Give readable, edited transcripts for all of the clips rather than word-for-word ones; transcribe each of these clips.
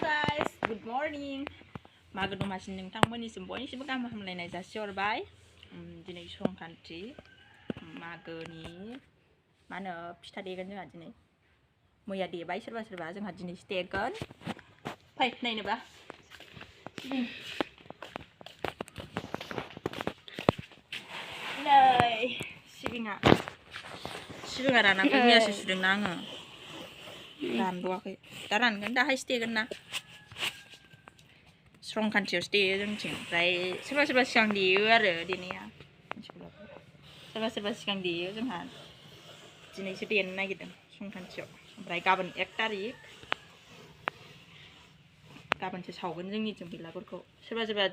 guys, good morning. Magw domasini nोंथांमोननिसिम बयनिसिमबो गाहाम हामलायनाय जासिहरबाय। दिनै संक्रान्ति मागोनि मा होनो फिथा देगोन जोंहा दिनै। मैया देबाय सोरबा सोरबा, जोंहा दिनैसो देगोन। फै नायनोबा। नै सिबिङा रानाखै, मैयासो सुदोंना आङो। रानबावाखै, दा रानगोन, दाहायसो देगोन ना। संक्रान्तियावसो देयो जोंथिं। ओमफ्राय सोरबा सोरबा सिगां देयो आरो देनाया, सोरबा सोरबा सिगां देयो। जोंहा दिनैसो देनो नागिरदों संक्रान्तियाव। ओमफ्राय गाबोन 1 तारिख, गाबोनसो सावगोन जोंनिथिं बेलागुरखौ। सोरबा सोरबा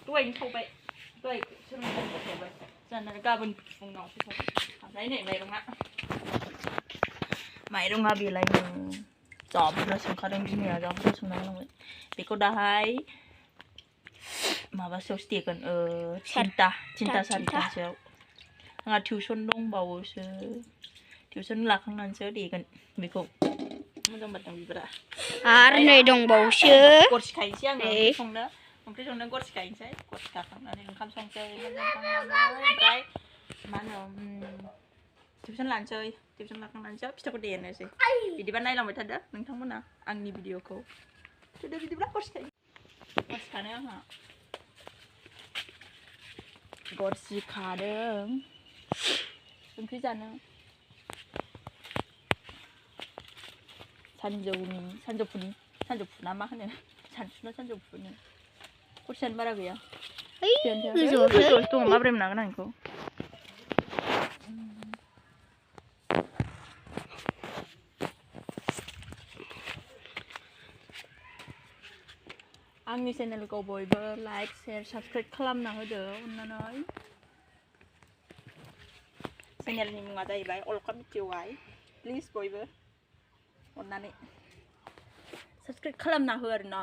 दहायनो सावबाय, दहाय सोरबा सोरबा सावबाय, जोंहा गाबोन फुङावसो सावगोन। ओमफ्राय नै माइरङा बेलायनो जा बुरजा सोमखादों बिमाया, जा बुरजा सोमना गालांबाय। बेखौ दाहाय माबासोआवसो देगोन, 3ता 4तासोआव। आंहा टिउसन दंबावोसो, टिउसन लाखांनानैसो देगोन बेखौ। मोजां बारदों बिबारा। आरो नै दंबावोसो। गरसि खायनोसै आङो, ओंख्रि संनो गरसि खायनोसै। गरसि खाखांनानै ओंखाम संसै, ओमफ्राय मा होनो टिउसन लानोसै। टिउसन लाखांनानैसो फिथाखौ देनोसै। बिदिबा नायलांबाय थादो नोंथांमोना आंनि भिडिअखौ। बिदिब्ला गरसि खानो आंहा गरसि खादों ओंख्रि जानो। सानजौफुना मा होनो, सानसुना सानजौफुनो। गरसियानो बारा गैया, गोजौआवसो दङ। माबोरै मोननांगोन आं बेखौ? आंनि चेनेलखौ बयबो लाइक, शेयार, साबस्क्राइब खालामना होदो अननानै। चेनेलनि मुङा जाहैबाय अलका मिथिवाय। प्लिज बयबो अननानै साबस्क्राइब खालामना हो आरो ना।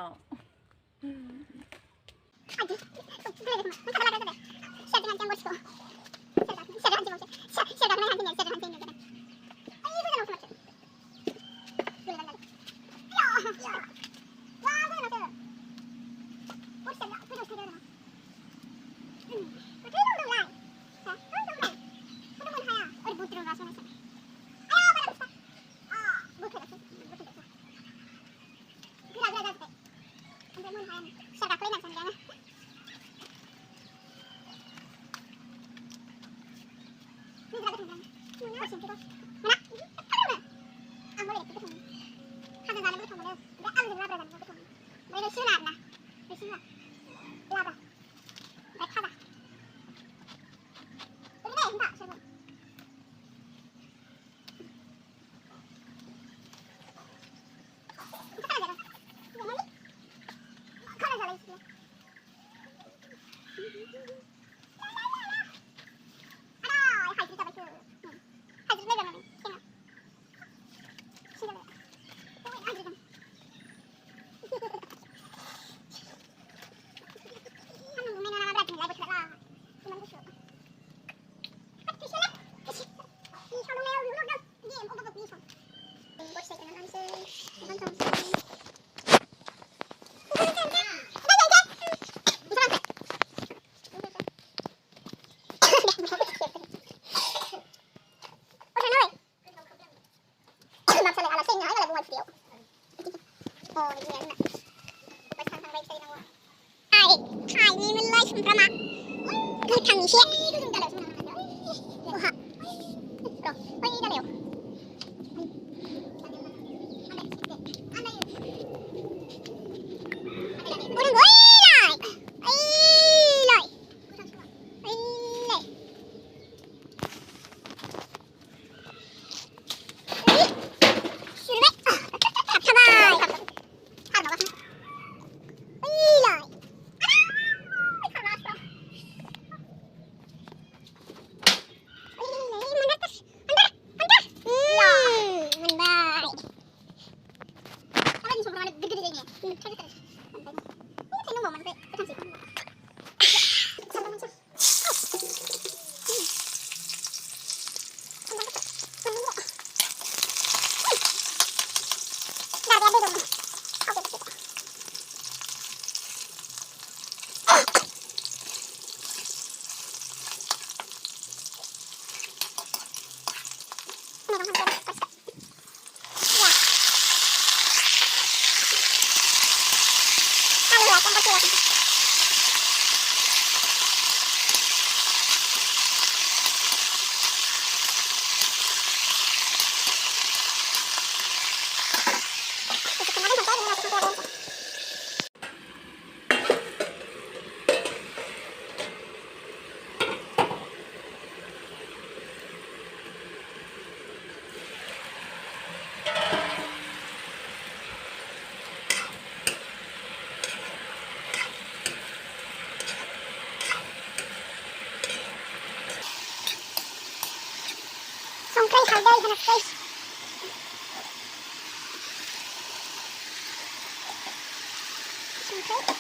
संख्रि हालदै होनोसै संख्रि हालदै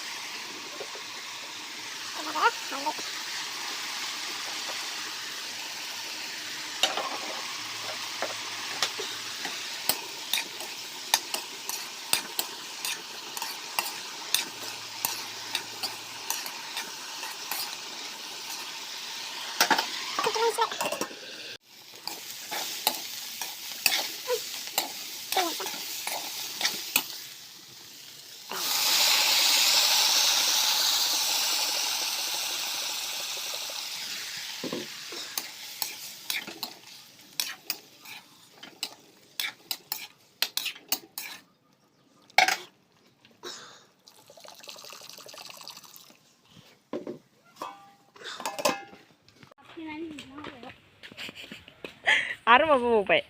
आरो माबा बावबाय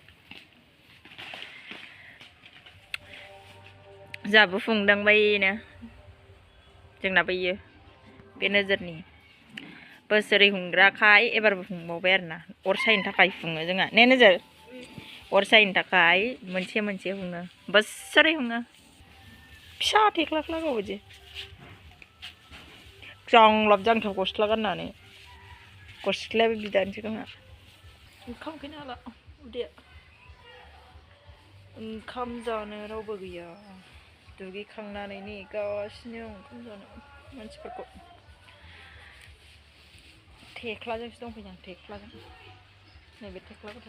जाबो फुंदांबायनो जोंना बैयो बे नोजोरनि बोसोरै हुंग्राखाय एबारबो फुंबावबाय आरोना अर सायनो थाखाय फुङो जोंहा ने नोजोर अर सायनो थाखाय मोनसे मोनसे हुङो बोसोरै हुङो फिसा थेख्लाख्ला गावबायदि जांलाब जांथाब गस्ला गाननानै गस्लायाबो बिदानोसै गावना ओंखाम उखैनो हाला उदैया ओंखाम जानो रावबो गैया दुगैखांनानै नेगासिनो ओंखाम जानो मानसिफोरखौ थेख्लाजोंसो दंफैयो आं थेख्लाजों नैबे थेख्लाखौथ'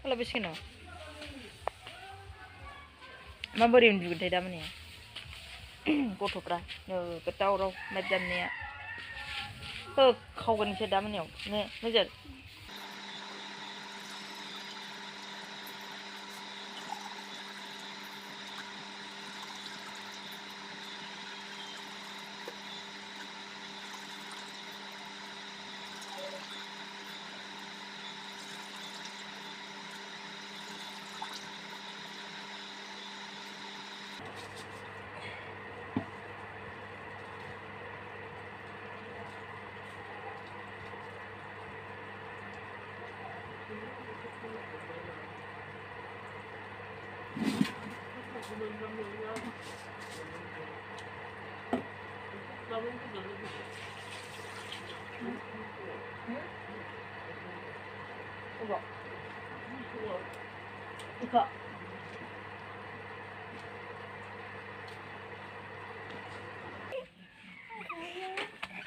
होला बेसेनाव माबोरै उन्दुगोनथाय दामाने गथ'फ्रा नोगोद दावराव माइ दामनाया होखावगोन बिसोर दामानियाव ने नोजोर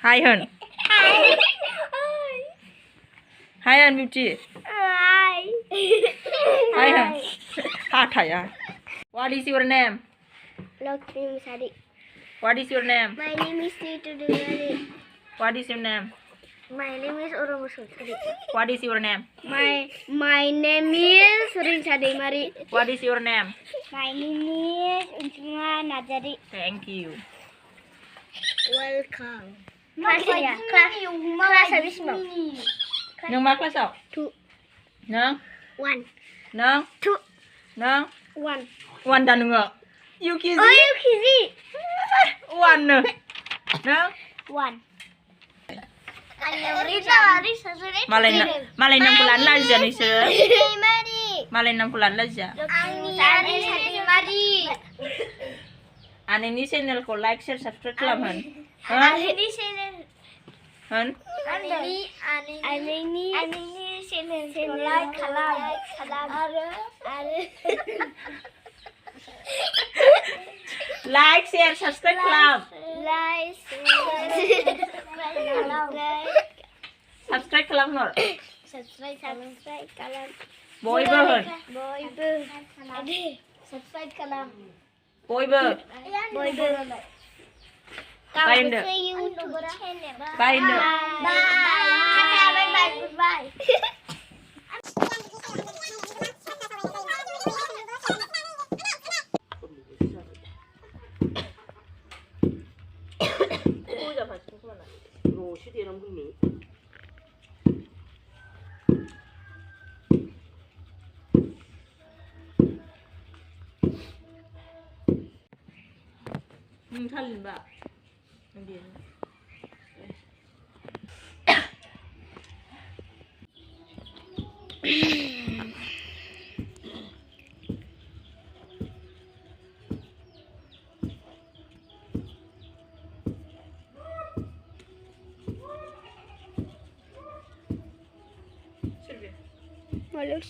Hi Hun. Hi Hun Beauty. Hi. Hi Hun. Hataya. What is your name? Lakshmi Sari. What is your name? My name is Nitu Dugari. What is your name? My name is Oromo Sari. What is your name? My name is Rinchadi Mari. What is your name? My name is Unchunga Najari. Thank you. Welcome. Class habis mau. Nang mak kelas apa? 2. Nang? 1. Nang? 2. Nang? 1. Wan dan enggak? Yuki Oh, Yukizi. Wan ne? Nang? 1. Malay 6 bulan aja nih se. Mari. Malay 6 bulan aja. Mari. Ane ini channel ko like share subscribe lah man. Ini channel. Han? Ini channel like kalam. Like share subscribe lah. Like Subscribe kalam nor. subscribe kalam. Boy ber. Subscribe kalam. Boy ber. Boy Bye. Bye. See you to channel. Bye. Bye. Bye. Goodbye. Rồi xí tiền ông cũng nữ. 살린 봐. 여기. Olha,